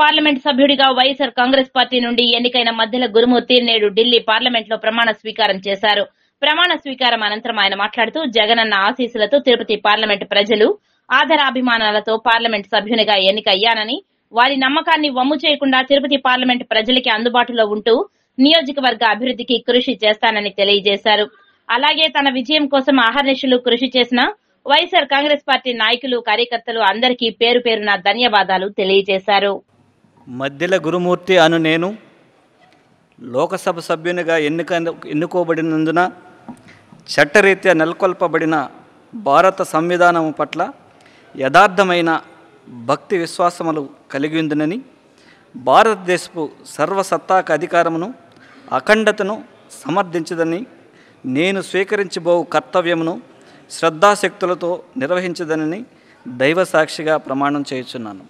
Parliament సభ్యుడిగా YSR Congress party నుండి ఎన్నికైన మద్దెల గురుమూర్తి నేడు ఢిల్లీ పార్లమెంట్ లో ప్రమాణ స్వీకారం చేశారు. ప్రమాణ స్వీకారం అనంతరం ఆయన మాట్లాడుతూ జగనన్న ఆశీస్సులతో తిరుపతి పార్లమెంట్ ప్రజలు ఆదరాభిమానాలతో పార్లమెంట్ సభ్యునిగా ఎన్నికయ్యానని, వారి నమ్మకాన్ని వమ్ము చేయకుండా తిరుపతి పార్లమెంట్ ప్రజలకి అందుబాటులో ఉంటూ నియోజకవర్గ అభివృద్ధికి కృషి చేస్తానని తెలియజేశారు. అలాగే తన విజయం కోసం అహర్నిశలు కృషి చేసిన వైఎస్ఆర్ కాంగ్రెస్ పార్టీ నాయకులు, కార్యకర్తలు అందరికీ పేరు పేరున ధన్యవాదాలు తెలియజేశారు. మద్దెల గురుమూర్తి అను నేను లోకసభ సభ్యునిగా ఎన్నుకోబడినందున చట్టరీత్యా నెలకొల్పబడిన భారత సంవిధానం పట్ల యథార్థమైన భక్తి విశ్వాసములు కలిగి ఉందని, భారతదేశపు సర్వసత్తాక అధికారమును అఖండతను సమర్థించదని, నేను స్వీకరించబో కర్తవ్యమును శ్రద్ధాశక్తులతో నిర్వహించదనని దైవ సాక్షిగా ప్రమాణం చేయుచున్నాను.